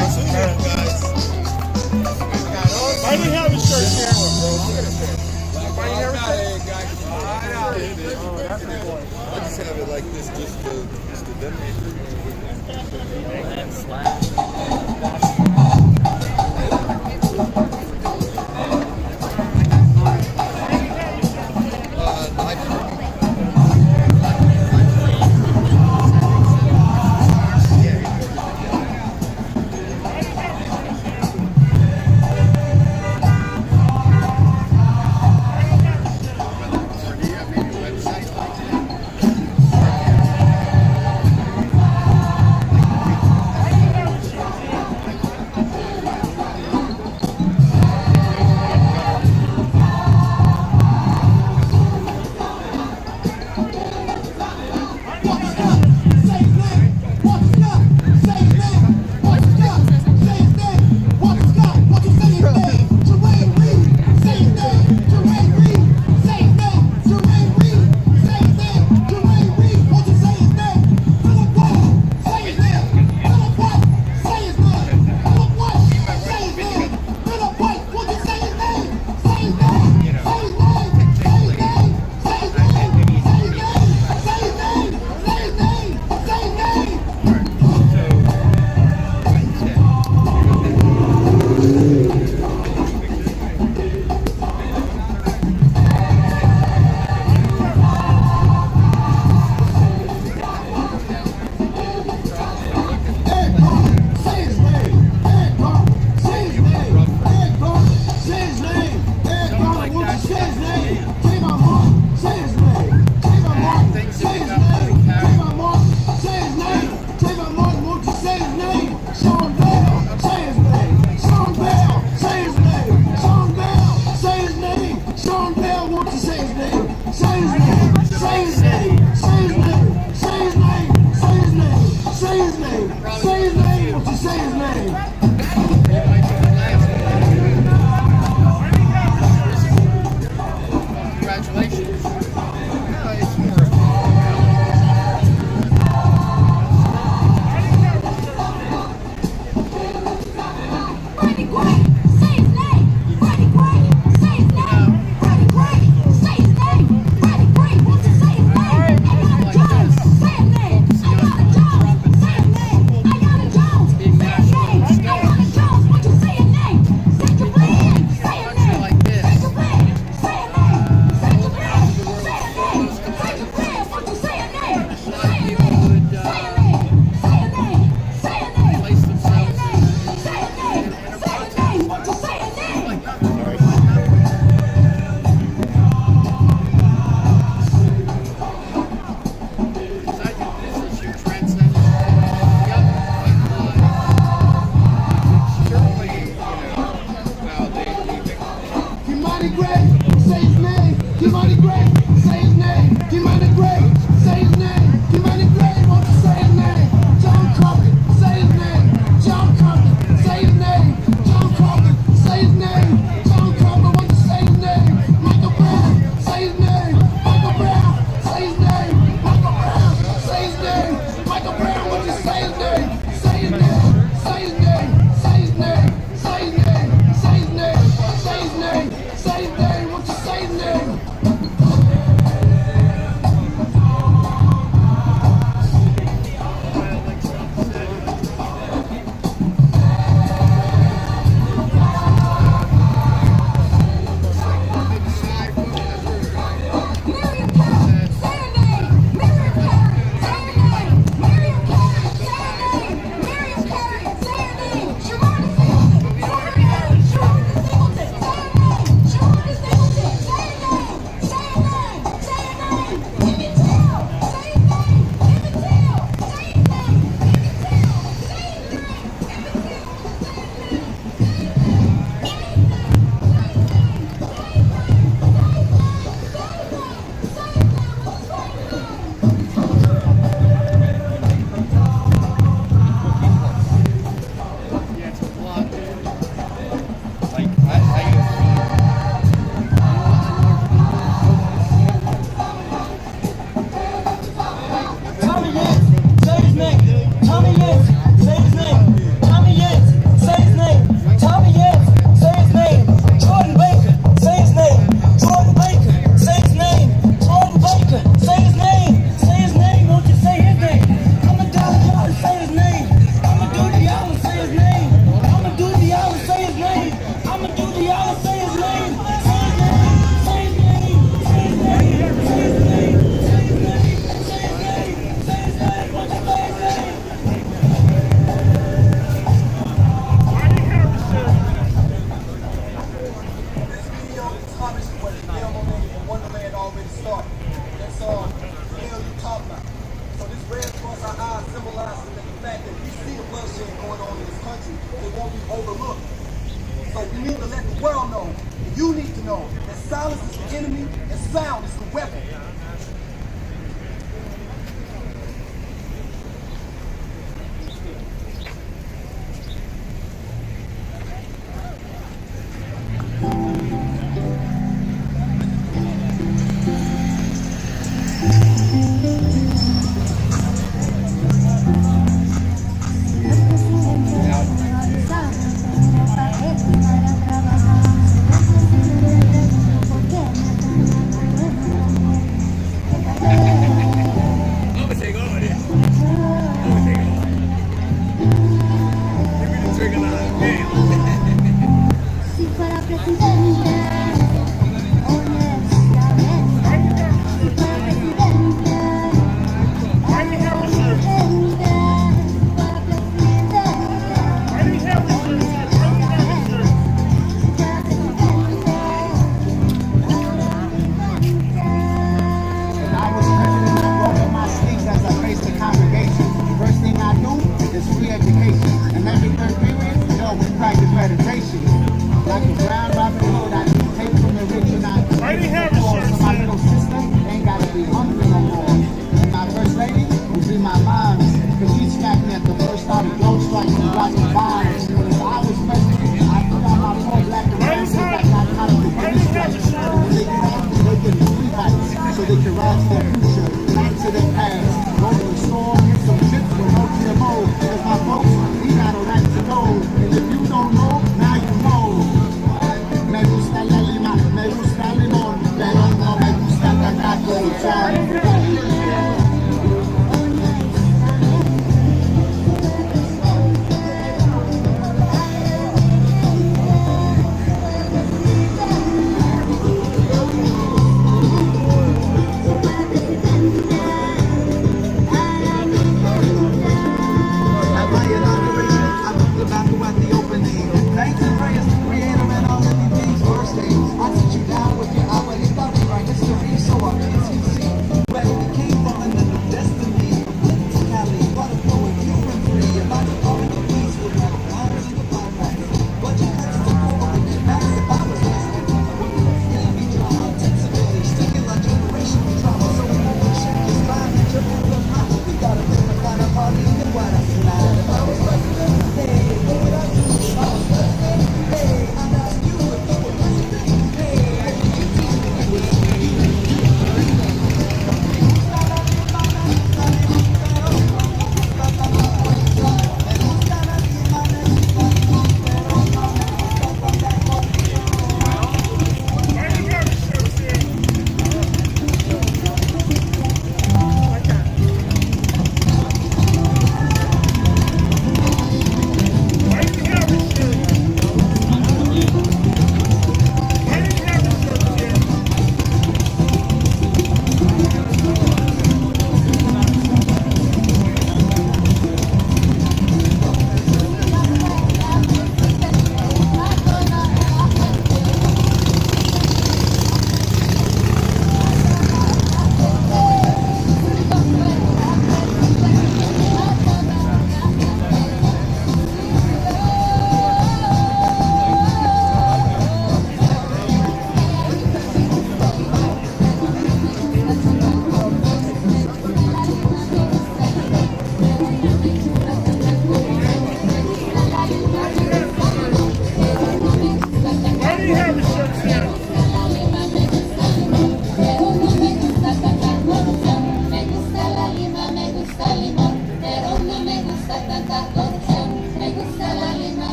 Why do you have a shirt there? Why do you have a shirt? I just have it like this just to demonstrate. Say his name. We need to let the world know, and you need to know, that silence is the enemy and sound is the weapon.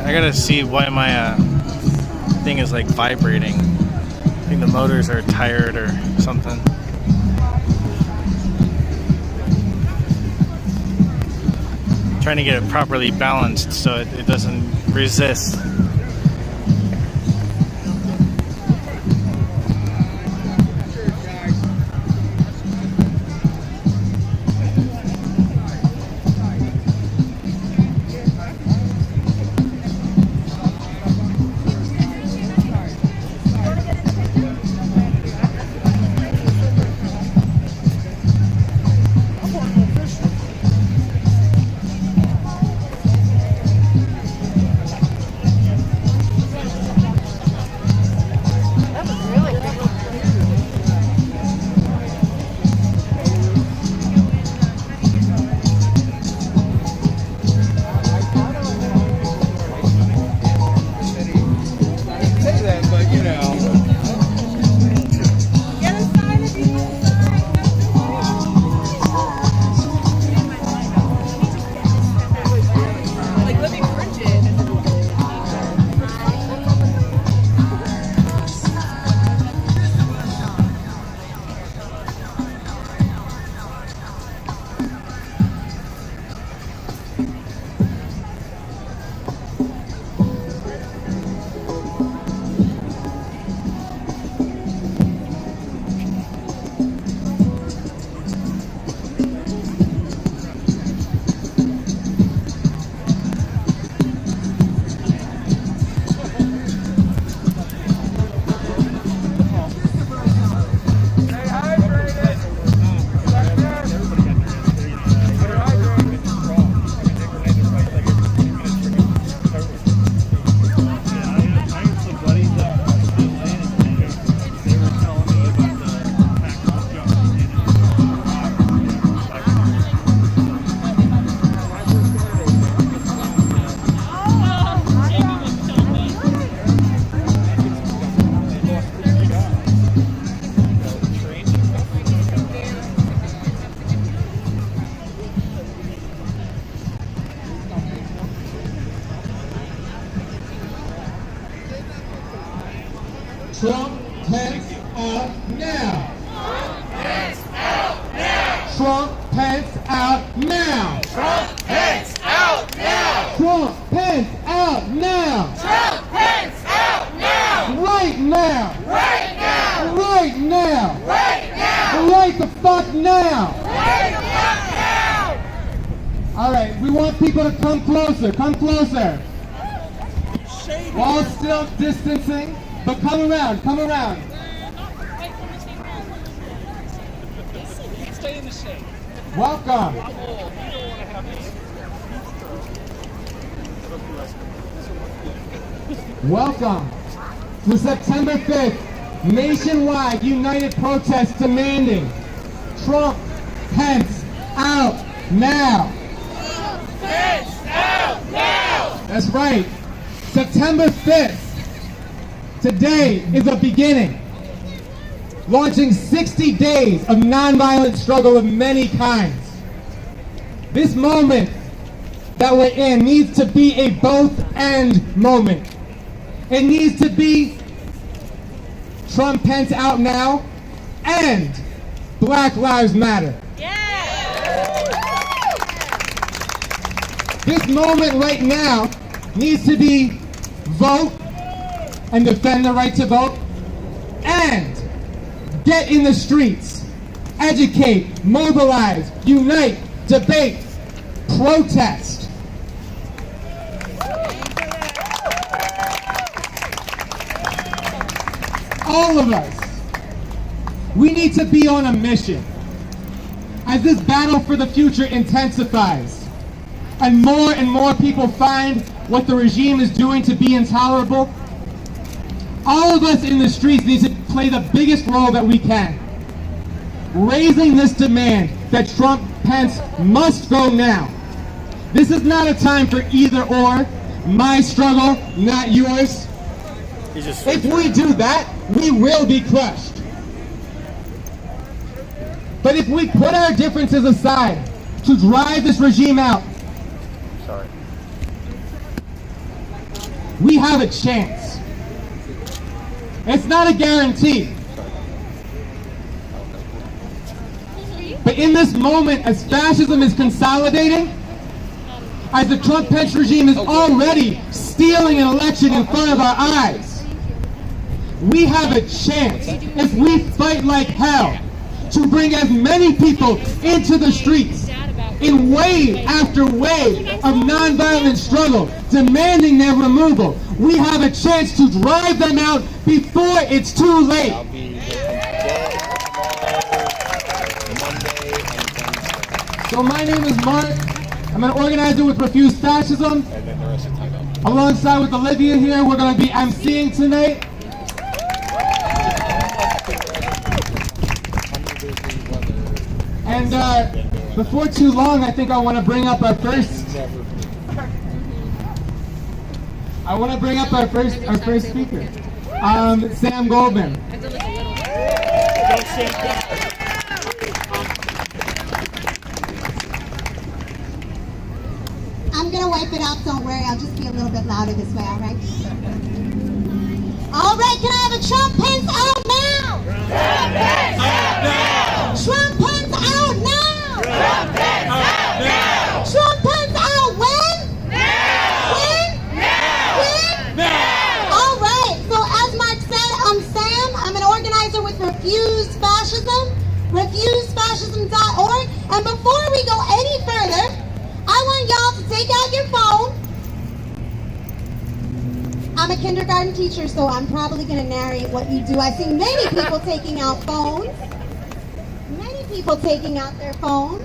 I gotta see why my thing is like vibrating. I think the motors are tired or something. Trying to get it properly balanced so it doesn't resist. Trump, Pence, out now. Trump, Pence, out now. Trump, Pence, out now! Trump, Pence, out now. Trump, Pence, out now! Right now. Right now! Right now. Right now! Right the fuck now. Right the fuck now! All right, we want people to come closer. Come closer. While still distancing, but come around. Come around. Stay in the shade. Welcome. Welcome to September 5th, nationwide united protest demanding Trump, Pence, out now. Pence, out now! That's right. September 5th. Today is a beginning. Launching 60 days of nonviolent struggle of many kinds. This moment that we're in needs to be a both-and moment. It needs to be Trump, Pence out now, and Black Lives Matter. This moment right now needs to be vote and defend the right to vote, and get in the streets, educate, mobilize, unite, debate, protest. All of us, we need to be on a mission. As this battle for the future intensifies, and more people find what the regime is doing to be intolerable, all of us in the streets need to play the biggest role that we can, raising this demand that Trump, Pence must go now. This is not a time for either or, my struggle, not yours. If we do that, we will be crushed. But if we put our differences aside to drive this regime out, we have a chance. It's not a guarantee. But in this moment, as fascism is consolidating, as the Trump-Pence regime is already stealing an election in front of our eyes, we have a chance, if we fight like hell, to bring as many people into the streets in wave after wave of nonviolent struggle, demanding their removal. We have a chance to drive them out before it's too late. So my name is Mark. I'm an organizer with Refuse Fascism. Alongside with Olivia here, we're going to be emceeing tonight. And before too long, I think I want to bring up our first. Our first speaker, Sam Goldman. I'm gonna wipe it out, don't worry, I'll just be a little bit louder this way, alright? Alright, can I have a Trump Pence out now? Trump Pence out now! Trump Pence out now! Trump Pence out now! Trump Pence out when? Now! When? Now! When? Now! Alright, so as Mark said, I'm Sam. I'm an organizer with Refuse Fascism, refusefascism.org. And before we go any further, I want y'all to take out your phone. I'm a kindergarten teacher, so I'm probably going to narrate what you do. I see many people taking out phones. Many people taking out their phones.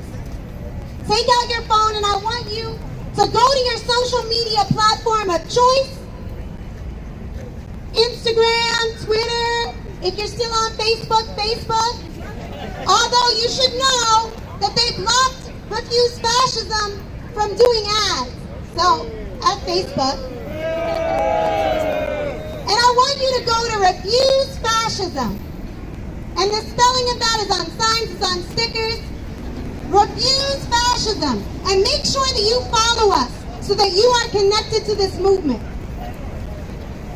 Take out your phone, and I want you to go to your social media platform of choice. Instagram, Twitter, if you're still on Facebook. Although you should know that they blocked Refuse Fascism from doing ads, so at Facebook. And I want you to go to Refuse Fascism. And the spelling of that is on signs, it's on stickers. Refuse Fascism. And make sure that you follow us so that you are connected to this movement.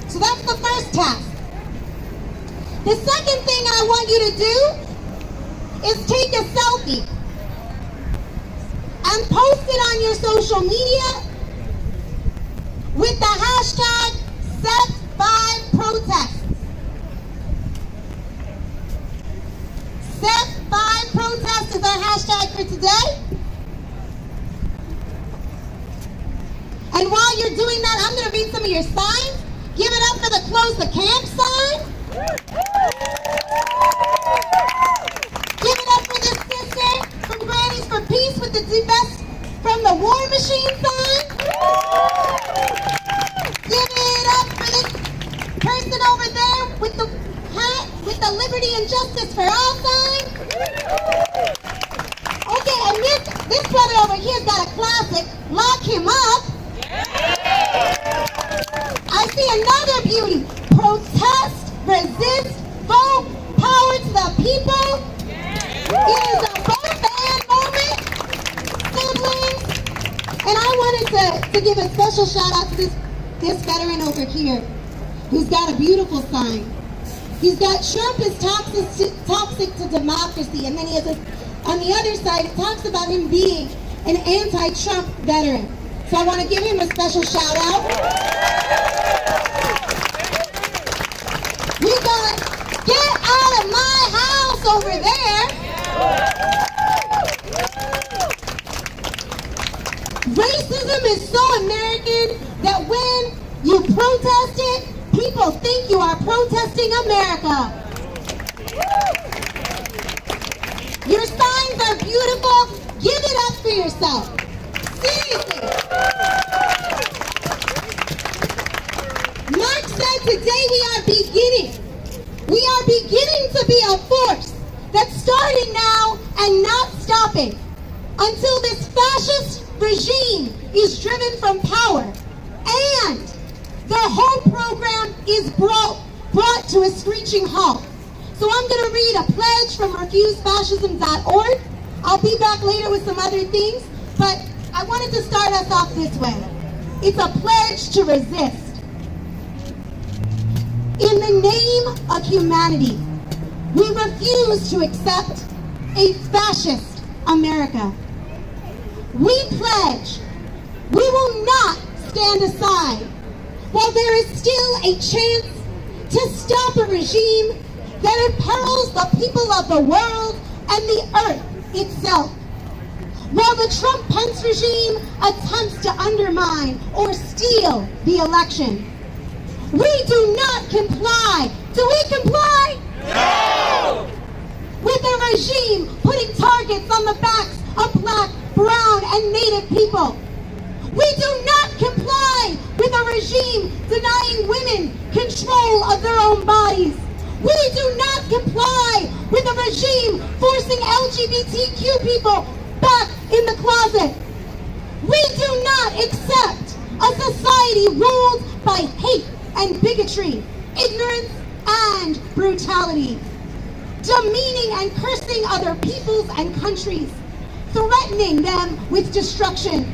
So that's the first task. The second thing I want you to do is take a selfie and post it on your social media with the hashtag Set5Protests. Set5Protests is our hashtag for today. And while you're doing that, I'm going to read some of your signs. Give it up for the Close the Camp sign. Give it up for this sister from Grannies for Peace with the best from the War Machine sign. Give it up for this person over there with the hat with the Liberty and Justice for All sign. Okay, and this brother over here's got a classic, Lock Him Up. I see another beauty. Protest, resist, vote, power to the people. It is a both and moment, siblings. And I wanted to give a special shout out to this veteran over here who's got a beautiful sign. He's got Trump is toxic to democracy, and then he has this, on the other side, it talks about him being an anti-Trump veteran. So I want to give him a special shout out. We got Get Out of My House over there. Racism is so American that when you protest it, people think you are protesting America. Your signs are beautiful. Give it up for yourself. Seriously. Mark said today we are beginning. We are beginning to be a force that's starting now and not stopping until this fascist regime is driven from power and their whole program is brought to a screeching halt. So I'm going to read a pledge from refusefascism.org. I'll be back later with some other things, but I wanted to start us off this way. It's a pledge to resist. In the name of humanity, we refuse to accept a fascist America. We pledge we will not stand aside while there is still a chance to stop a regime that imperils the people of the world and the earth itself. While the Trump-Pence regime attempts to undermine or steal the election, we do not comply. Do we comply? No! With a regime putting targets on the backs of black, brown, and native people. We do not comply with a regime denying women control of their own bodies. We do not comply with a regime forcing LGBTQ people back in the closet. We do not accept a society ruled by hate and bigotry, ignorance and brutality, demeaning and cursing other peoples and countries, threatening them with destruction.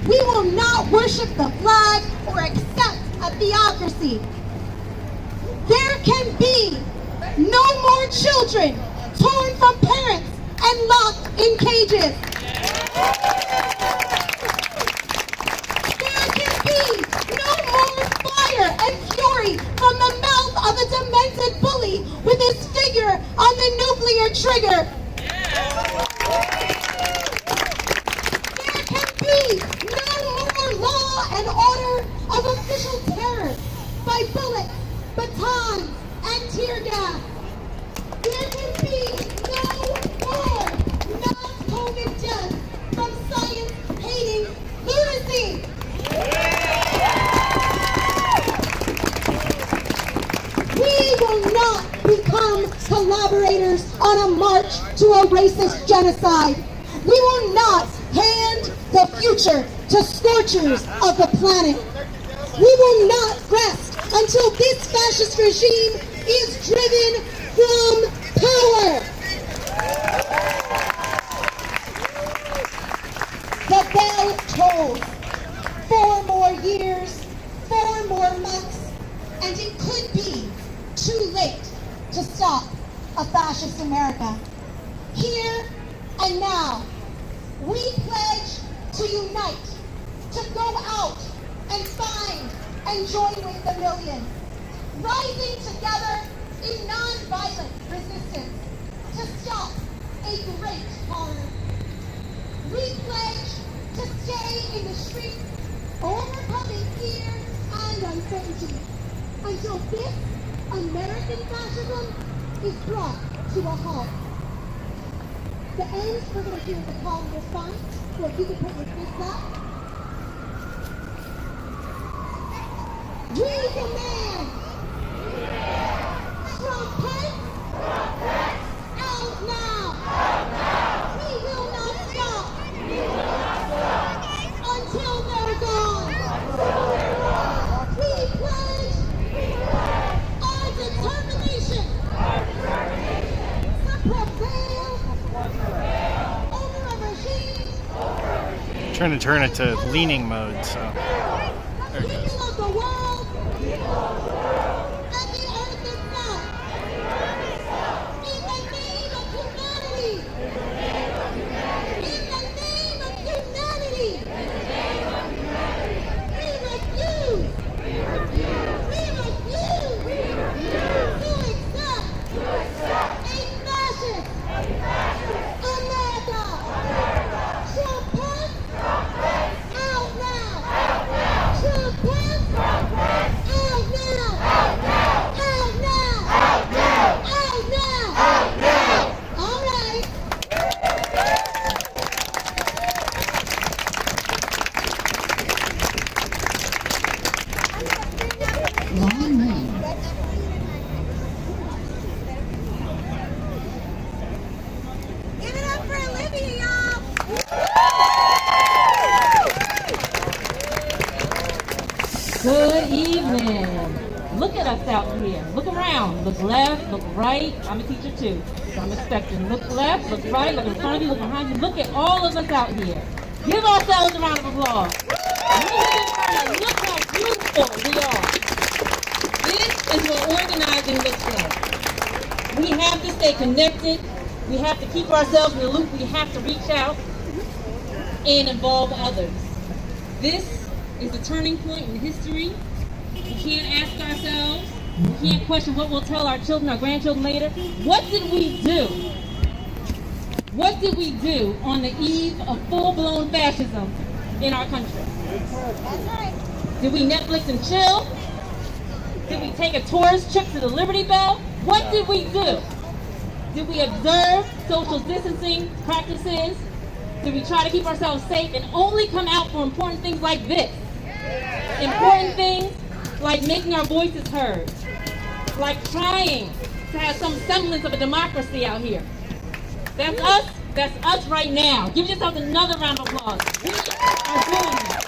We will not worship the flag or accept a theocracy. There can be no more children torn from parents and locked in cages. There can be no more fire and fury from the mouth of a demented bully with his finger on the nuclear trigger. There can be no more law and order of official terror by bullets, batons, and tear gas. There can be no more non-COVID deaths from science-hating lunacy. We will not become collaborators on a march to a racist genocide. We will not hand the future to scorchers of the planet. We will not rest until this fascist regime is driven from power. The bell tolls. 4 more years, 4 more months, and it could be too late to stop a fascist America. Here and now, we pledge to unite, to go out and find and join with the millions, rising together in non-violent resistance to stop a great horror. We pledge to stay in the streets, overcoming fear and uncertainty, until this American fascism is brought to a halt. The end, we're going to do the call and response, so if you can put your fists up. We demand Trump-Pence out now. We will not stop until they're gone. We pledge our determination to prevail over a regime. Trying to turn it to leaning mode, so there it goes. People of the world and the earth itself. In the name of humanity. In the name of humanity. We refuse to accept a fascist America. Trump-Pence out now. Trump-Pence out now. Out now. All right. Give it up for Olivia, y'all. Good evening. Look at us out here. Look around. Look left, look right. I'm a teacher too, so I'm expecting. Look left, look right, look in front of you, look behind you. Look at all of us out here. Give ourselves a round of applause. Look how beautiful we are. This is what organizing looks like. We have to stay connected. We have to keep ourselves in the loop. We have to reach out and involve others. This is a turning point in history. We can't ask ourselves, we can't question what we'll tell our children, our grandchildren later. What did we do? What did we do on the eve of full-blown fascism in our country? Did we Netflix and chill? Did we take a tourist trip to the Liberty Bell? What did we do? Did we observe social distancing practices? Did we try to keep ourselves safe and only come out for important things like this? Important things like making our voices heard, like trying to have some semblance of a democracy out here. That's us. That's us right now. Give yourselves another round of applause. We are doing this.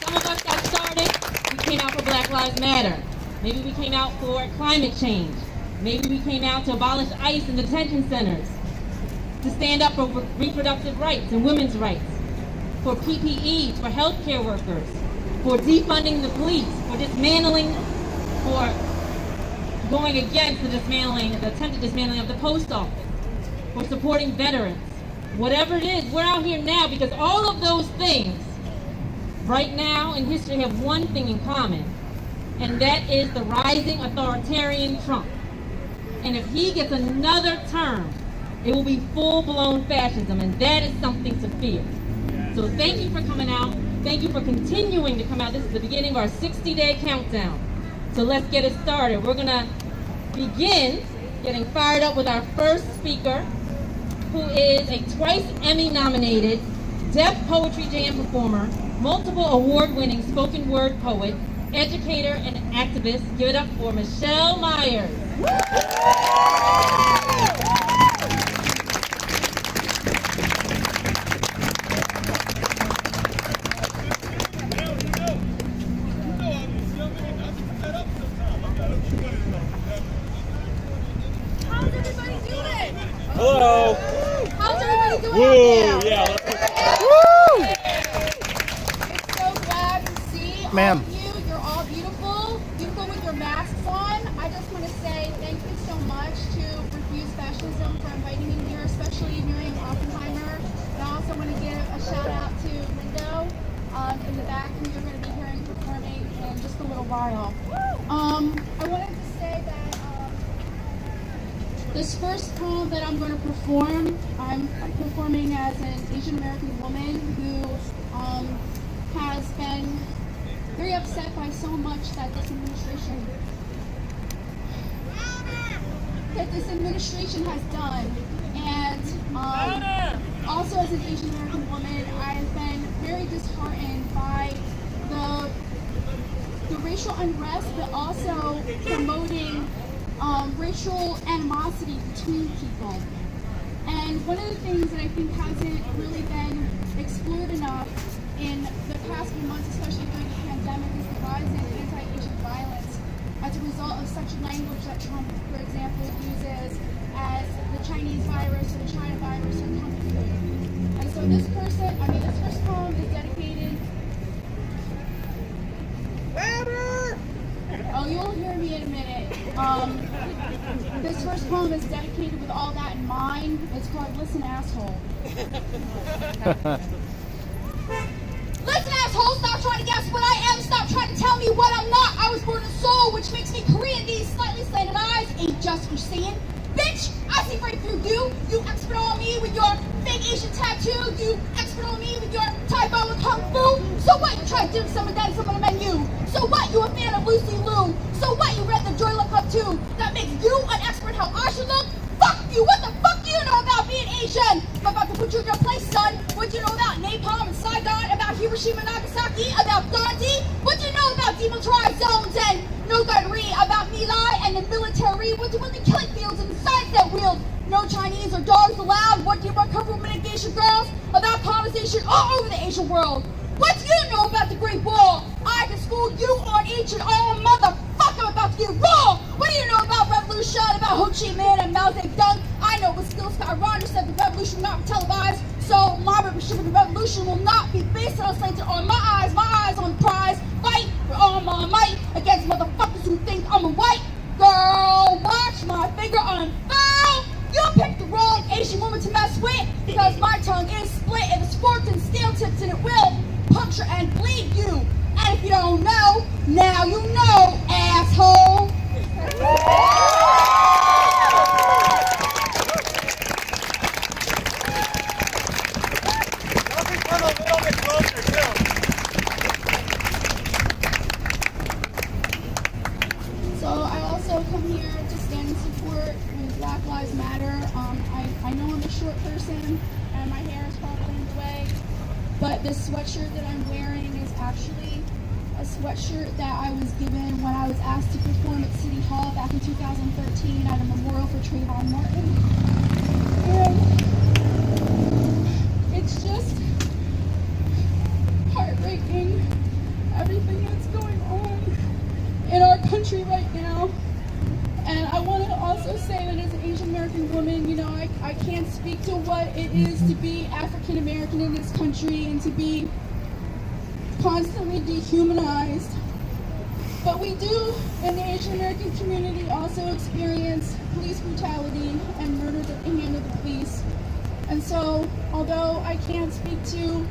Some of us got started. We came out for Black Lives Matter. Maybe we came out for climate change. Maybe we came out to abolish ICE in the detention centers, to stand up for reproductive rights and women's rights, for PPE, for healthcare workers, for defunding the police, for dismantling, for going against the attempted dismantling of the post office, for supporting veterans. Whatever it is, we're out here now because all of those things right now in history have one thing in common, and that is the rising authoritarian Trump. And if he gets another term, it will be full-blown fascism, and that is something to fear. So thank you for coming out. Thank you for continuing to come out. This is the beginning of our 60-day countdown. So let's get it started. We're going to begin getting fired up with our first speaker, who is a twice Emmy-nominated Deaf Poetry Jam performer, multiple award-winning spoken word poet, educator, and activist. Give it up for Michelle Myers. Hello. How's everybody doing Woo. out there? Yeah. It's so glad to see Ma'am. all of you. You're all beautiful, beautiful with your masks on. I just want to say thank you so much to Refuse Fascism for inviting me here, especially during Oppenheimer. And I also want to give a shout out to Lindo in the back, who you're going to be hearing performing in just a little while. I wanted to say that this first poem that I'm going to perform, I'm performing as an Asian American woman who has been very upset by so much that this administration has done. And also as an Asian American woman, I've been very disheartened by the racial unrest, but also promoting racial animosity between people. And one of the things that I think hasn't really been explored enough in the past few months, especially during the pandemic, is the rise in anti-Asian violence as a result of such language that Trump, for example, uses as the Chinese virus or the China virus or Kung Flu. And so this first poem is dedicated. Oh, you'll hear me in a minute. This first poem is dedicated with all that in mind. It's called Listen, Asshole. Listen, asshole, stop trying to guess what I am. Stop trying to tell me what I'm not. I was born in Seoul, which makes me Korean. These slightly slanted eyes ain't just for seeing. Bitch, I see right through you. You expert on me with your fake Asian tattoo. You expert on me with your typo and Kung Fu. So what, you try to do some of that some on the menu? So what, you a fan of Lucy Liu? So what, you read the Joy Luck Club too? That makes you an expert how I should look? Fuck you, what the fuck do you know about being Asian? I'm about to put you in your place, son. What do you know about Napalm and Saigon? About Hiroshima and Nagasaki? About Gandhi? What do you know about demilitarized zones and no gunnery? About My Lai and the military? What do you want the killing fields and the signs that wield? No Chinese or dogs allowed? What do you want cover mitigation girls? About colonization all over the Asian world? What do you know about the Great Wall? I can school you on ancient all motherfucker, I'm about to get raw. What do you know about revolution? About Ho Chi Minh and Mao Zedong? I know what skills Scott Rogers said the revolution will not be televised. So my membership of the revolution will not be based on slanted on my eyes on the prize. Fight for all my might against motherfuckers who think I'm a white girl. Watch my finger unfurl. You picked the wrong Asian woman to mess with because my tongue is split and it's forked and steel tips and it will puncture and bleed you. And if you don't know, now you know, asshole. So I also come here to stand in support with Black Lives Matter. I know I'm a short person and my hair is probably in the way, but this sweatshirt that I'm wearing is actually a sweatshirt that I was given when I was asked to perform at City Hall back in 2013 at a memorial for Trayvon Martin. And it's just heartbreaking, everything that's going on in our country right now. And I want to also say that as an Asian American woman, you know, I can't speak to what it is to be African American in this country and to be constantly dehumanized. But we do, in the Asian American community, also experience police brutality and murders at the hand of the police. And so, although I can't speak to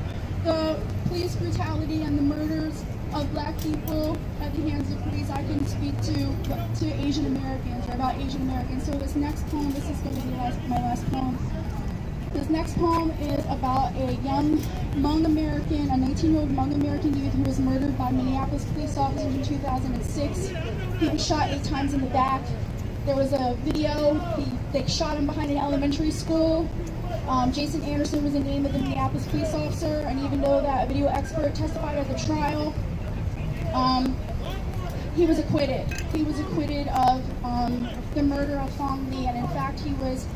the police brutality and the murders of Black people at the hands of police, I can speak to Asian Americans, or about Asian Americans. So this next poem, this is going to be my last poem. This next poem is about a young Hmong American, a 19-year-old Hmong American youth who was murdered by Minneapolis police officers in 2006. He was shot 8 times in the back. There was a video, they shot him behind an elementary school. Jason Anderson was the name of the Minneapolis police officer, and even though that video expert testified at the trial, he was acquitted. He was acquitted of the murder of Phong Le, and in fact he was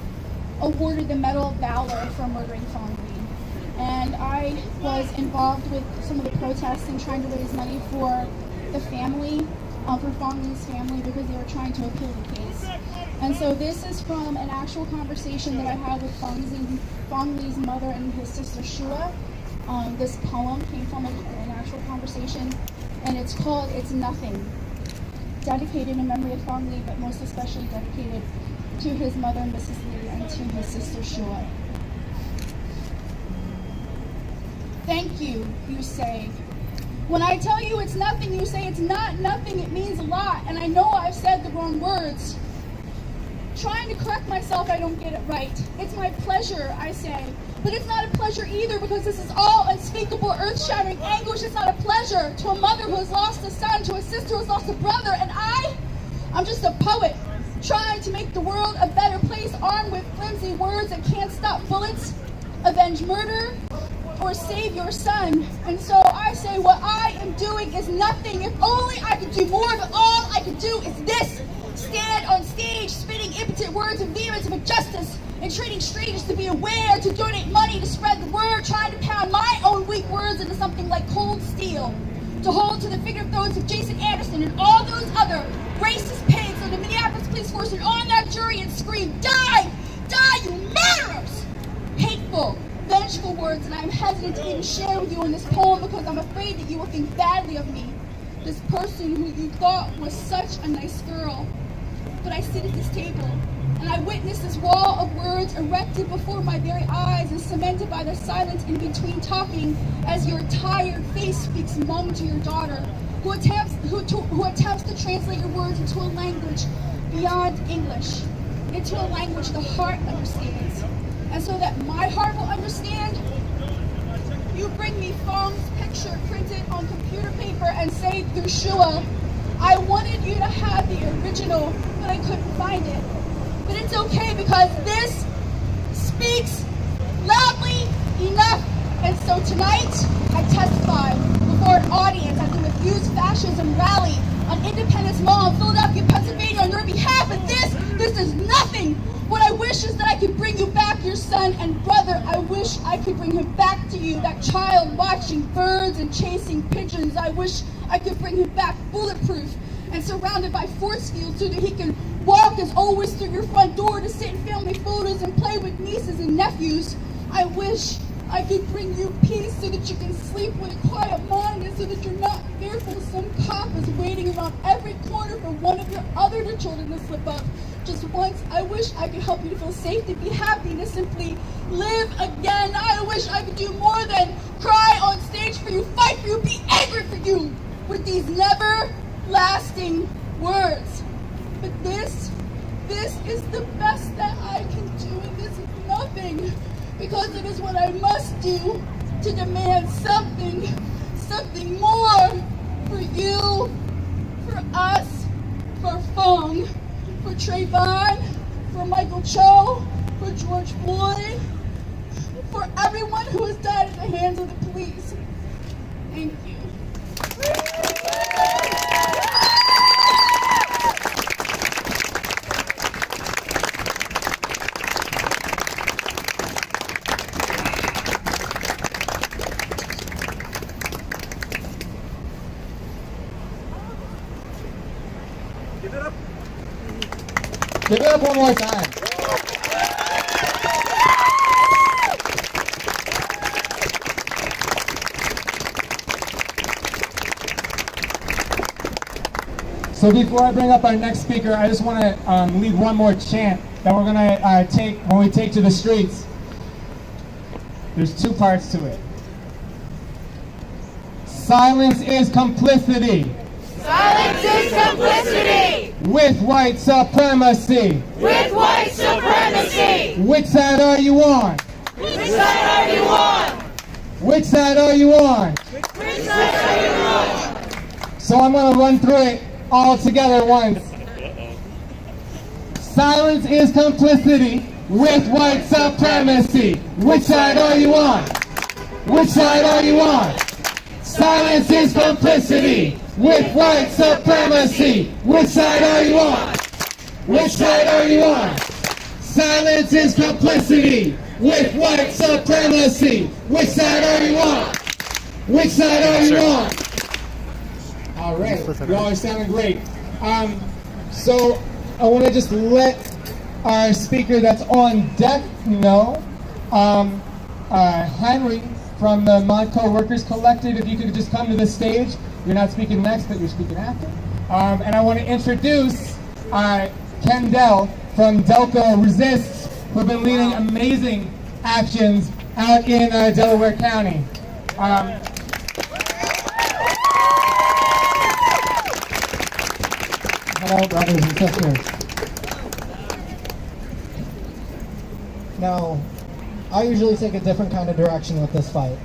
awarded the Medal of Valor for murdering Phong Le. And I was involved with some of the protests and trying to raise money for the family, for Phong Le's family, because they were trying to appeal the case. And so this is from an actual conversation that I had with Phong Le's mother and his sister Shua. This poem came from an actual conversation, and it's called It's Nothing, dedicated in memory of Phong Le, but most especially dedicated to his mother, Mrs. Lee, and to his sister Shua. Thank you, you say. When I tell you it's nothing, you say it's not nothing, it means a lot, and I know I've said the wrong words. Trying to correct myself, I don't get it right. It's my pleasure, I say. But it's not a pleasure either, because this is all unspeakable, earth-shattering anguish. It's not a pleasure to a mother who has lost a son, to a sister who has lost a brother, and I'm just a poet, trying to make the world a better place, armed with flimsy words that can't stop bullets, avenge murder, or save your son. And so I say what I am doing is nothing. If only I could do more, but all I could do is this. Stand on stage, spitting impotent words of vehemence of injustice, entreating strangers to be aware, to donate money, to spread the word, trying to pound my own weak words into something like cold steel, to hold to the fingered throats of Jason Anderson and all those other racist pigs on the Minneapolis police force and on that jury and scream, die, die, you murderers! Hateful, vengeful words, and I'm hesitant to even share with you in this poem because I'm afraid that you will think badly of me. This person who you thought was such a nice girl. But I sit at this table, and I witness this wall of words erected before my very eyes and cemented by the silence in between talking as your tired face speaks mum to your daughter, who attempts to translate your words into a language beyond English, into a language the heart understands. And so that my heart will understand, you bring me Phong's picture printed on computer paper and say through Shua, I wanted you to have the original, but I couldn't find it. But it's okay because this speaks loudly enough. And so tonight, I testify before an audience at the Refuse Fascism rally on Independence Mall in Philadelphia, Pennsylvania on your behalf. And this is nothing. What I wish is that I could bring you back your son and brother. I wish I could bring him back to you, that child watching birds and chasing pigeons. I wish I could bring him back bulletproof and surrounded by force fields so that he can walk as always through your front door to sit in family photos and play with nieces and nephews. I wish I can bring you peace so that you can sleep with a quiet mind and so that you're not fearful some cop is waiting around every corner for one of your other children to slip up. Just once, I wish I could help you to feel safe, to be happy, to simply live again. I wish I could do more than cry on stage for you, fight for you, be angry for you with these never-lasting words. But this is the best that I can do, and this is nothing, because it is what I must do to demand something more for you, for us, for Fong, for Trayvon, for Michael Cho, for George Floyd, for everyone who has died at the hands of the police. Thank you. Give it up. Give it up one more time. So before I bring up our next speaker, I just want to lead one more chant that we're going to take when we take to the streets. There's two parts to it. Silence is complicity. Silence is complicity With white supremacy. with white supremacy. Which side are you on? Which side are you on? Which side are you on? Which side are you on? So I'm going to run through it all together once. Silence is complicity with white supremacy. Which side are you on? Which side are you on? Silence is complicity with white supremacy. Which side are you on? Which side are you on? Silence is complicity with white supremacy. Which side are you on? Which side are you on? All right, you all are sounding great. So I want to just let our speaker that's on deck know, Henry from the Modco Workers Collective, if you could just come to the stage. You're not speaking next, but you're speaking after. And I want to introduce Kendall from Delco Resists, who have been leading amazing actions out in Delaware County. Hello, brothers and sisters. Now, I usually take a different kind of direction with this fight.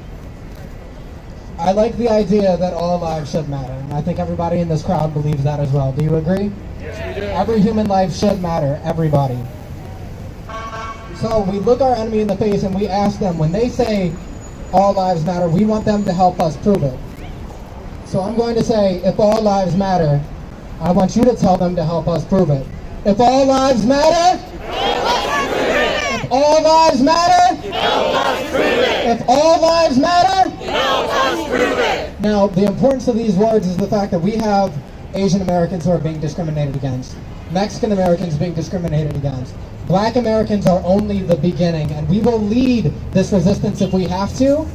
I like the idea that all lives should matter, and I think everybody in this crowd believes that as well. Do you agree? Yes, we do. Every human life should matter, everybody. So we look our enemy in the face and we ask them, when they say all lives matter, we want them to help us prove it. So I'm going to say, if all lives matter, I want you to tell them to help us prove it. If all lives matter, Help us prove it. if all lives matter, Help us prove it. if all lives matter. Help us prove it. Now, the importance of these words is the fact that we have Asian Americans who are being discriminated against, Mexican Americans being discriminated against. Black Americans are only the beginning, and we will lead this resistance if we have to,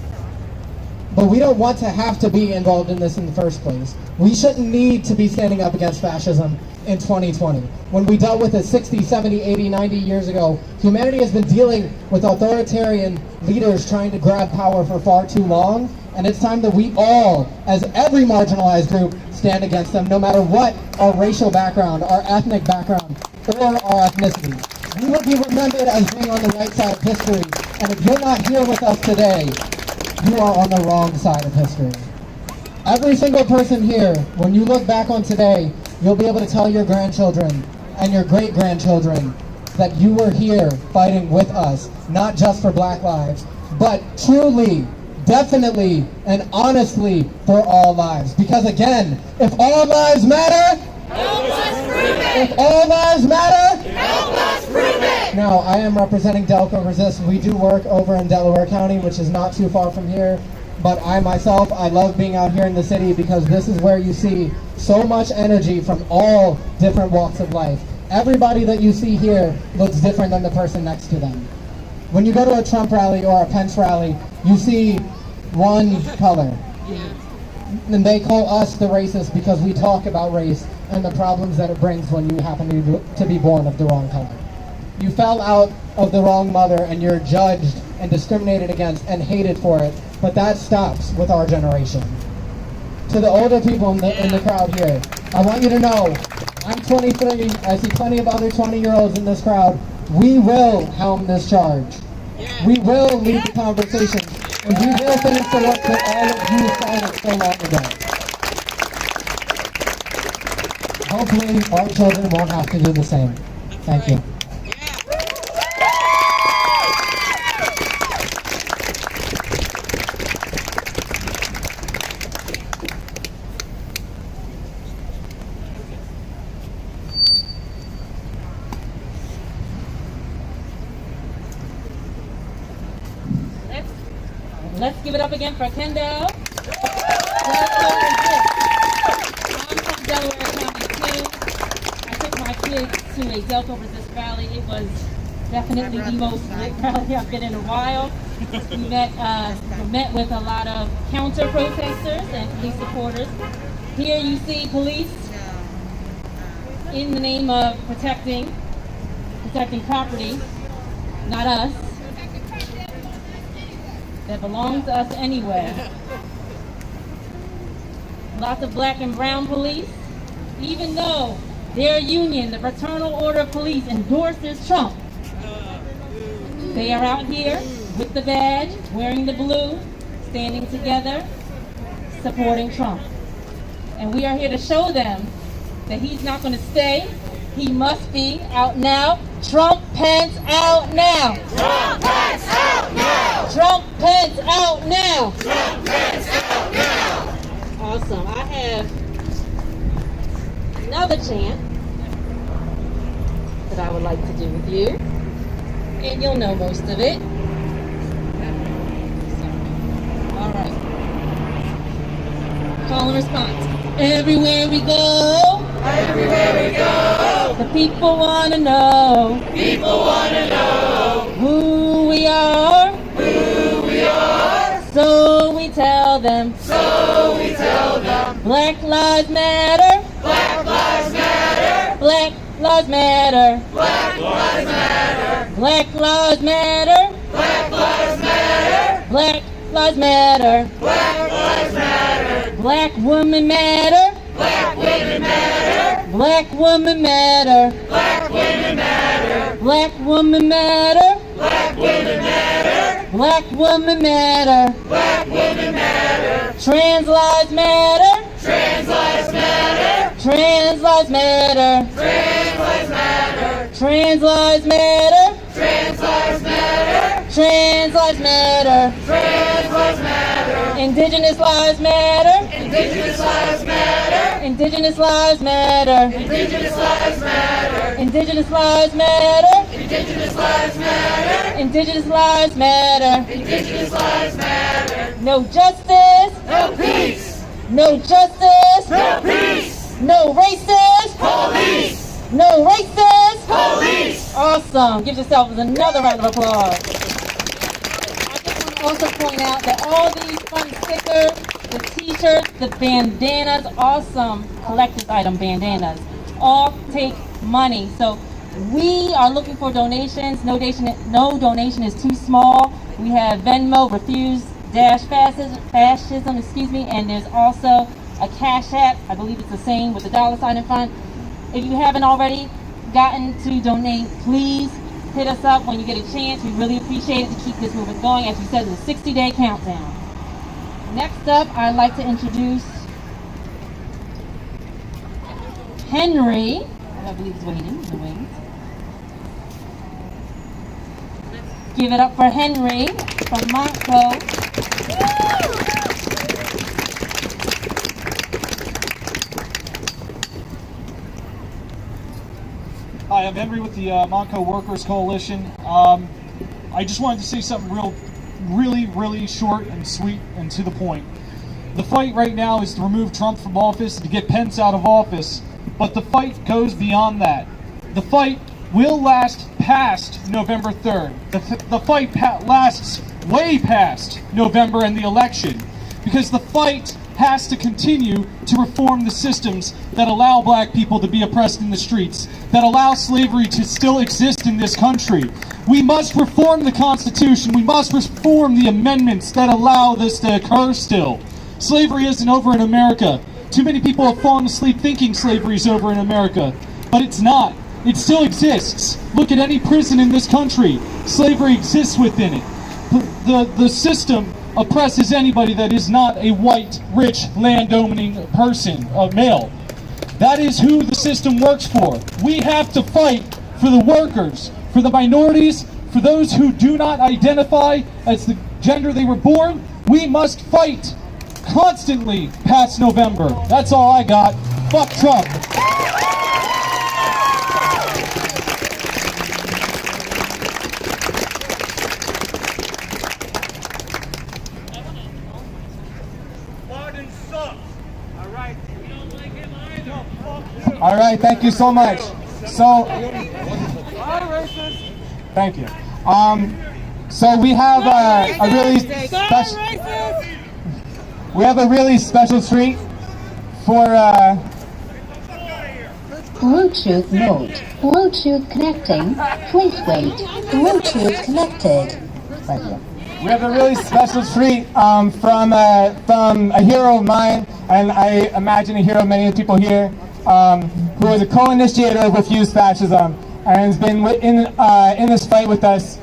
but we don't want to have to be involved in this in the first place. We shouldn't need to be standing up against fascism in 2020. When we dealt with it 60, 70, 80, 90 years ago, humanity has been dealing with authoritarian leaders trying to grab power for far too long, and it's time that we all, as every marginalized group, stand against them, no matter what our racial background, our ethnic background, or our ethnicity. We will be remembered as being on the right side of history, and if you're not here with us today, you are on the wrong side of history. Every single person here, when you look back on today, you'll be able to tell your grandchildren and your great-grandchildren that you were here fighting with us, not just for Black lives, but truly, definitely, and honestly for all lives. Because again, if all lives matter, Help us prove it. if all lives matter, Help us prove it. now, I am representing Delco Resist. We do work over in Delaware County, which is not too far from here. But I myself, I love being out here in the city because this is where you see so much energy from all different walks of life. Everybody that you see here looks different than the person next to them. When you go to a Trump rally or a Pence rally, you see one color. And they call us the racist because we talk about race and the problems that it brings when you happen to be born of the wrong color. You fell out of the wrong mother and you're judged and discriminated against and hated for it, but that stops with our generation. To the older people in the crowd here, I want you to know, I'm 23, I see plenty of other 20-year-olds in this crowd. We will helm this charge. We will lead the conversation, and we will finish the work that all of you started so long ago. Hopefully, our children won't have to do the same. Thank you. Let's give it up again for Kendall. I'm from Delaware County too. I took my kids to a Delta Resist rally. It was definitely the most lit rally I've been in a while. We met with a lot of counter protesters and police supporters. Here you see police in the name of protecting property, not us. That belongs to us anyway. Lots of black and brown police, even though their union, the Fraternal Order of Police, endorses Trump. They are out here with the badge, wearing the blue, standing together, supporting Trump. And we are here to show them that he's not going to stay. He must be out now. Trump, Pence, out now. Trump, Pence, out now. Trump, Pence, out now. Trump, Pence, out now. Awesome. I have another chant that I would like to do with you. And you'll know most of it. All right. Call and response. Everywhere we go. Everywhere we go. The people want to know. People want to know Who we are. who we are. So we tell them. So we tell them. Black lives matter. Black lives matter. Black lives matter. Black lives matter. Black lives matter. Black lives matter. Black lives matter. Black lives matter. Black women matter. Black women matter. Black women matter. Black women matter. Black women matter. Black women matter. Black women matter. Black women matter. Trans lives matter. Trans lives matter. Trans lives matter. Trans lives matter. Trans lives matter. Trans lives matter. Trans lives matter. Trans lives matter. Indigenous lives matter. Indigenous lives matter. Indigenous lives matter. Indigenous lives matter. Indigenous lives matter. Indigenous lives matter. Indigenous lives matter. Indigenous lives matter. No justice. No peace. No justice. No peace. No racist. Police. No racist. Police. Awesome. Give yourselves another round of applause. I just want to also point out that all these fun stickers, the t-shirts, the bandanas, awesome collector's item bandanas, all take money. So we are looking for donations. No donation is too small. We have Venmo, Refuse Fascism, and there's also a Cash App. I believe it's the same with the $ in front. If you haven't already gotten to donate, please hit us up when you get a chance. We really appreciate it to keep this movement going. As you said, it's a 60-day countdown. Next up, I'd like to introduce Henry. I believe he's waiting in the wings. Give it up for Henry from Montco. Hi, I'm Henry with the Montco Workers Coalition. I just wanted to say something really short and sweet and to the point. The fight right now is to remove Trump from office and to get Pence out of office, but the fight goes beyond that. The fight will last past November 3rd. The fight lasts way past November and the election, because the fight has to continue to reform the systems that allow black people to be oppressed in the streets, that allow slavery to still exist in this country. We must reform the Constitution. We must reform the amendments that allow this to occur still. Slavery isn't over in America. Too many people have fallen asleep thinking slavery is over in America, but it's not. It still exists. Look at any prison in this country. Slavery exists within it. The system oppresses anybody that is not a white, rich, land-owning person, a male. That is who the system works for. We have to fight for the workers, for the minorities, for those who do not identify as the gender they were born. We must fight constantly past November. That's all I got. Fuck Trump. All right, thank you so much. So, thank you. So we have a really special treat for Bluetooth mode. Bluetooth connecting. Please wait. Bluetooth connected. Thank you. We have a really special treat from a hero of mine, and I imagine a hero of many of the people here, who was a co-initiator of Refuse Fascism and has been in this fight with us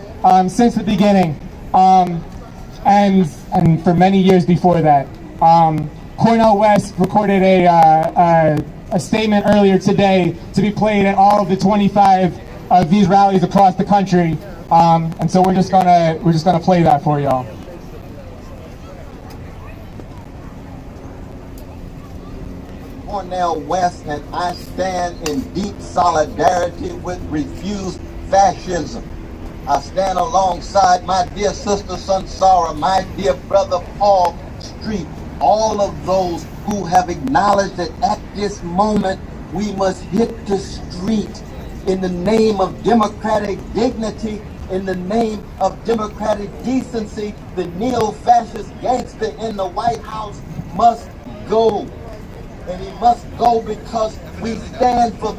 since the beginning, and for many years before that. Cornel West recorded a statement earlier today to be played at all of the 25 of these rallies across the country, and so we're just gonna play that for y'all. Cornel West, and I stand in deep solidarity with Refuse Fascism. I stand alongside my dear sister Sunsara, my dear brother Paul Street, all of those who have acknowledged that at this moment we must hit the street in the name of democratic dignity, in the name of democratic decency. The neo-fascist gangster in the White House must go. And he must go because we stand for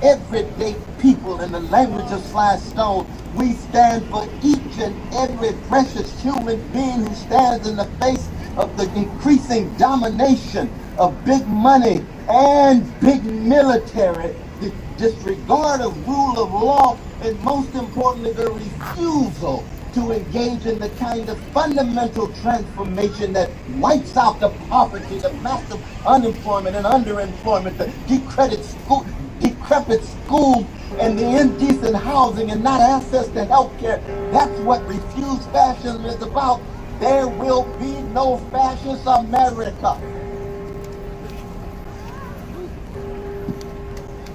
everyday people. In the language of Sly Stone, we stand for each and every precious human being who stands in the face of the increasing domination of big money and big military, the disregard of rule of law, and most importantly, the refusal to engage in the kind of fundamental transformation that wipes out the poverty, the massive unemployment and underemployment, the decrepit schools, and the indecent housing and not access to health care. That's what Refuse Fascism is about. There will be no fascist America.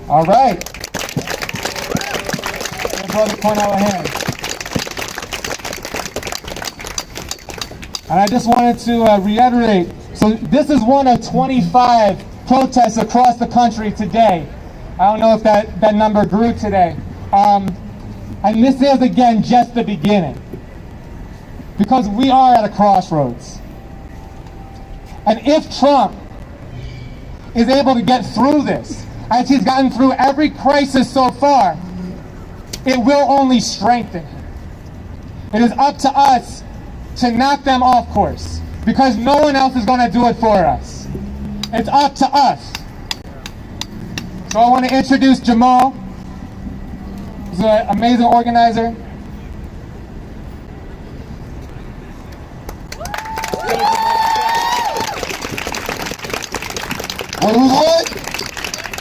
All right. Give Brother Cornel a hand. And I just wanted to reiterate, so this is one of 25 protests across the country today. I don't know if that number grew today. And this is, again, just the beginning. Because we are at a crossroads. And if Trump is able to get through this, as he's gotten through every crisis so far, it will only strengthen him. It is up to us to knock them off course, because no one else is going to do it for us. It's up to us. So I want to introduce Jamal. He's an amazing organizer. What do we want?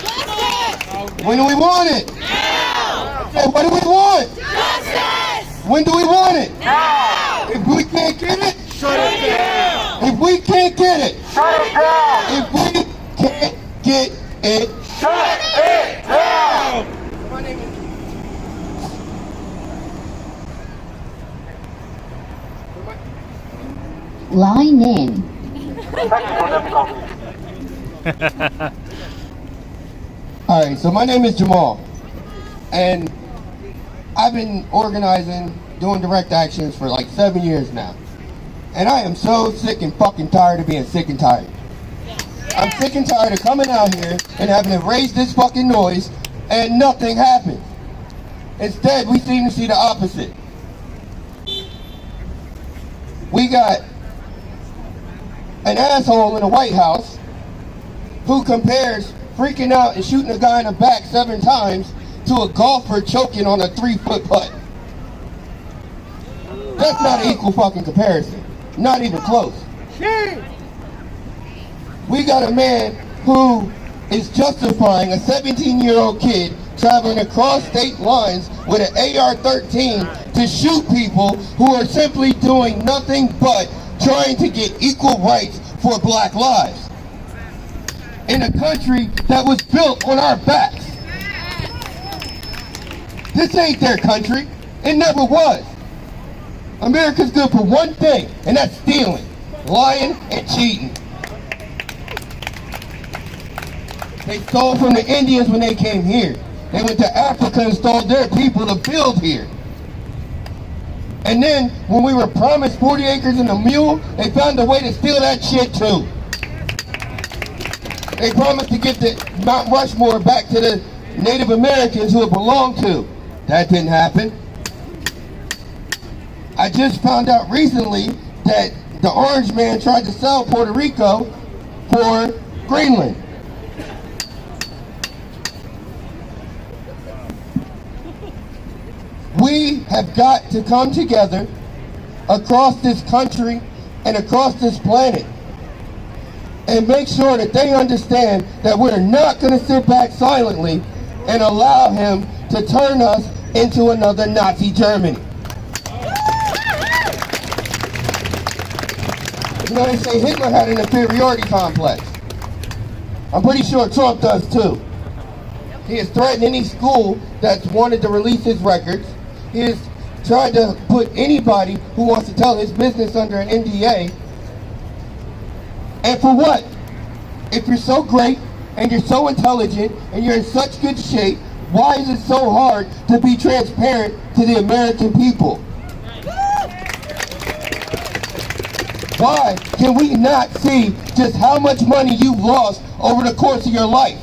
Justice! When do we want it? Now! Hey, what do we want? Justice! When do we want it? Now! If we can't get it, shut it down! If we can't get it, shut it down! If we can't get it, shut it down! Line in. All right, so my name is Jamal, and I've been organizing doing direct actions for like 7 years now. And I am so sick and fucking tired of being sick and tired. I'm sick and tired of coming out here and having to raise this fucking noise and nothing happens. Instead, we seem to see the opposite. We got an asshole in the White House who compares freaking out and shooting a guy in the back 7 times to a golfer choking on a 3-foot putt. That's not an equal fucking comparison. Not even close. We got a man who is justifying a 17-year-old kid traveling across state lines with an AR-13 to shoot people who are simply doing nothing but trying to get equal rights for black lives in a country that was built on our backs. This ain't their country. It never was. America's good for one thing, and that's stealing, lying, and cheating. They stole from the Indians when they came here. They went to Africa and stole their people to build here. And then, when we were promised 40 acres and a mule, they found a way to steal that shit too. They promised to give the Mount Rushmore back to the Native Americans who it belonged to. That didn't happen. I just found out recently that the orange man tried to sell Puerto Rico for Greenland. We have got to come together across this country and across this planet and make sure that they understand that we're not going to sit back silently and allow him to turn us into another Nazi Germany. You know, they say Hitler had an inferiority complex. I'm pretty sure Trump does too. He has threatened any school that's wanted to release his records. He has tried to put anybody who wants to tell his business under an NDA. And for what? If you're so great and you're so intelligent and you're in such good shape, why is it so hard to be transparent to the American people? Why can we not see just how much money you've lost over the course of your life?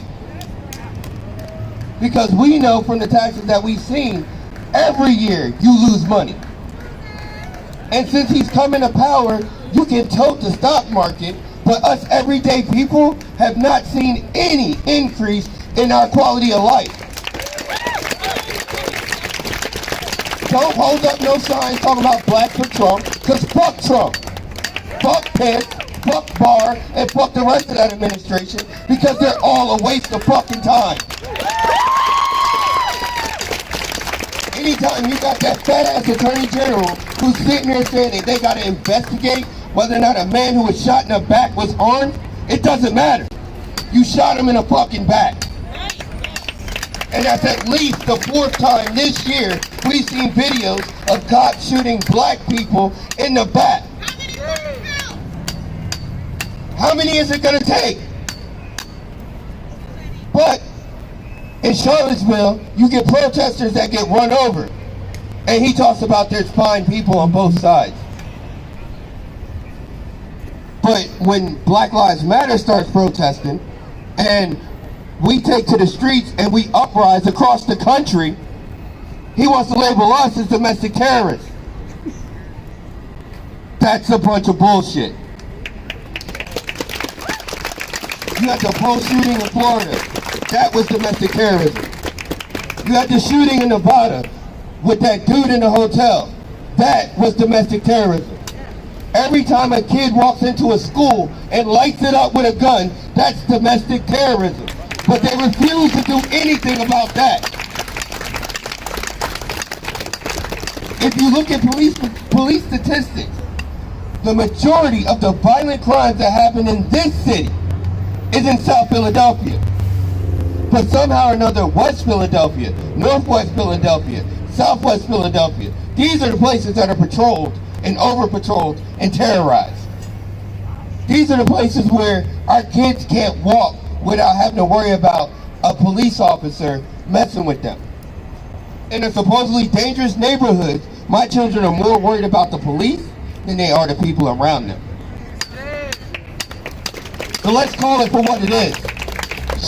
Because we know from the taxes that we've seen, every year you lose money. And since he's come into power, you can tote the stock market, but us everyday people have not seen any increase in our quality of life. Don't hold up no signs talking about black for Trump, because fuck Trump. Fuck Pence, fuck Barr, and fuck the rest of that administration, because they're all a waste of fucking time. Anytime you got that fat-ass attorney general who's sitting there saying that they got to investigate whether or not a man who was shot in the back was armed, it doesn't matter. You shot him in the fucking back. And that's at least the 4th time this year we've seen videos of cops shooting black people in the back. How many is it going to take? But in Charlottesville, you get protesters that get run over. And he talks about there's fine people on both sides. But when Black Lives Matter starts protesting, and we take to the streets and we uprise across the country, he wants to label us as domestic terrorists. That's a bunch of bullshit. You had the Pulse shooting in Florida. That was domestic terrorism. You had the shooting in Nevada with that dude in the hotel. That was domestic terrorism. Every time a kid walks into a school and lights it up with a gun, that's domestic terrorism. But they refuse to do anything about that. If you look at police statistics, the majority of the violent crimes that happen in this city is in South Philadelphia. But somehow or another, West Philadelphia, Northwest Philadelphia, Southwest Philadelphia, these are the places that are patrolled and over-patrolled and terrorized. These are the places where our kids can't walk without having to worry about a police officer messing with them. In the supposedly dangerous neighborhoods My children are more worried about the police than they are the people around them. So let's call it for what it is.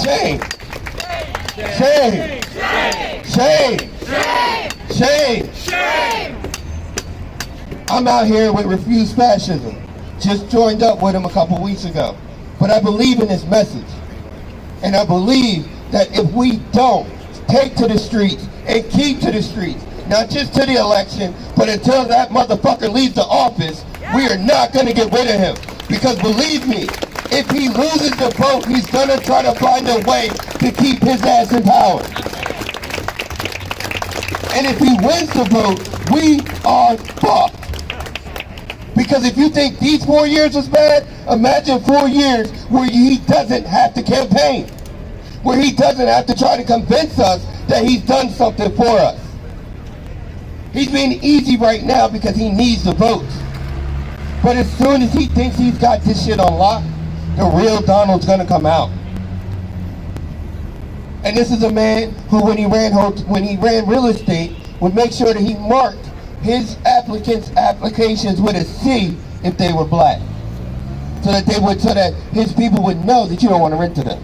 Shame. Shame. Shame. Shame. Shame. I'm out here with Refuse Fascism. Just joined up with him a couple weeks ago. But I believe in this message. And I believe that if we don't take to the streets and keep to the streets, not just to the election, but until that motherfucker leaves the office, we are not going to get rid of him. Because believe me, if he loses the vote, he's going to try to find a way to keep his ass in power. And if he wins the vote, we are fucked. Because if you think these 4 years was bad, imagine 4 years where he doesn't have to campaign. Where he doesn't have to try to convince us that he's done something for us. He's being easy right now because he needs the votes. But as soon as he thinks he's got this shit on lock, the real Donald's gonna come out. And this is a man who, when he ran real estate, would make sure that he marked his applications with a C if they were black, so that his people would know that you don't want to rent to them.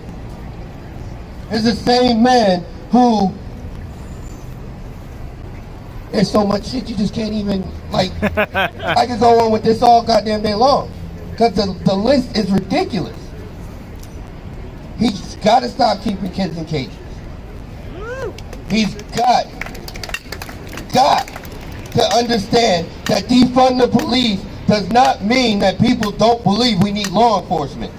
It's the same man who, there's so much shit you just can't even, like, I can go on with this all goddamn day long, because the list is ridiculous. He's got to stop keeping kids in cages. He's got to understand that defund the police does not mean that people don't believe we need law enforcement.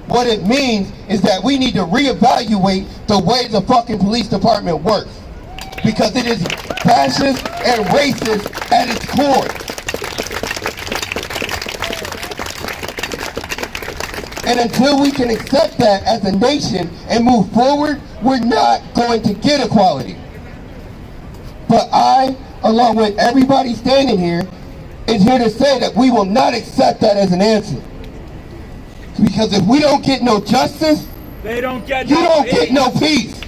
What it means is that we need to reevaluate the way the fucking police department works. Because it is fascist and racist at its core. And until we can accept that as a nation and move forward, we're not going to get equality. But I, along with everybody standing here, is here to say that we will not accept that as an answer. Because if we don't get no justice, you don't get no peace.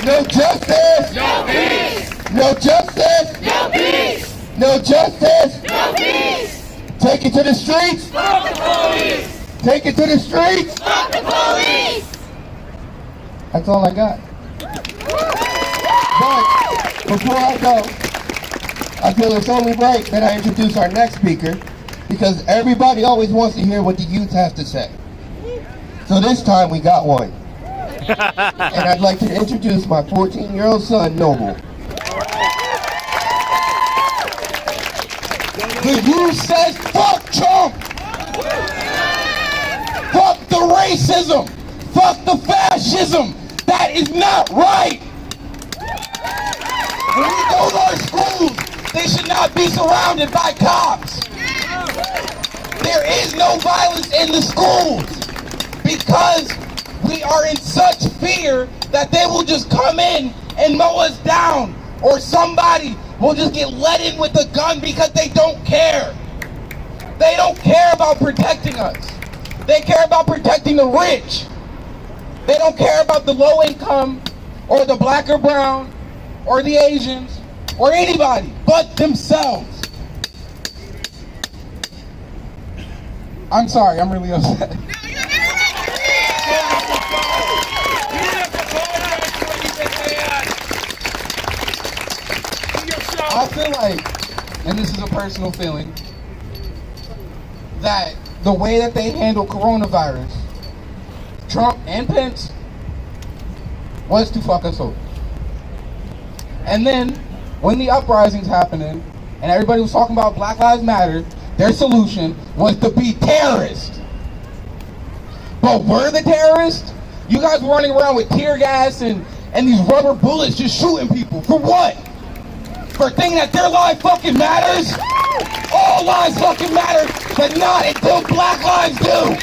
No justice, no peace. No justice, no peace. No justice, no peace. Take it to the streets. Fuck the police. Take it to the streets. Fuck the police. That's all I got. But before I go, I feel it's only right that I introduce our next speaker, because everybody always wants to hear what the youth have to say. So this time we got one. And I'd like to introduce my 14-year-old son, Noble. The youth says, fuck Trump! Fuck the racism! Fuck the fascism! That is not right! When we go to our schools, they should not be surrounded by cops. There is no violence in the schools because we are in such fear that they will just come in and mow us down, or somebody will just get let in with a gun because they don't care. They don't care about protecting us. They care about protecting the rich. They don't care about the low income or the black or brown or the Asians or anybody but themselves. I'm sorry, I'm really upset. I feel like, and this is a personal feeling, that the way that they handle coronavirus, Trump and Pence, was to fuck us over. And then, when the uprisings happening, and everybody was talking about Black Lives Matter, their solution was to be terrorists. But we're the terrorists? You guys were running around with tear gas and these rubber bullets just shooting people. For what? For thinking that their life fucking matters? All lives fucking matter, but not until black lives do.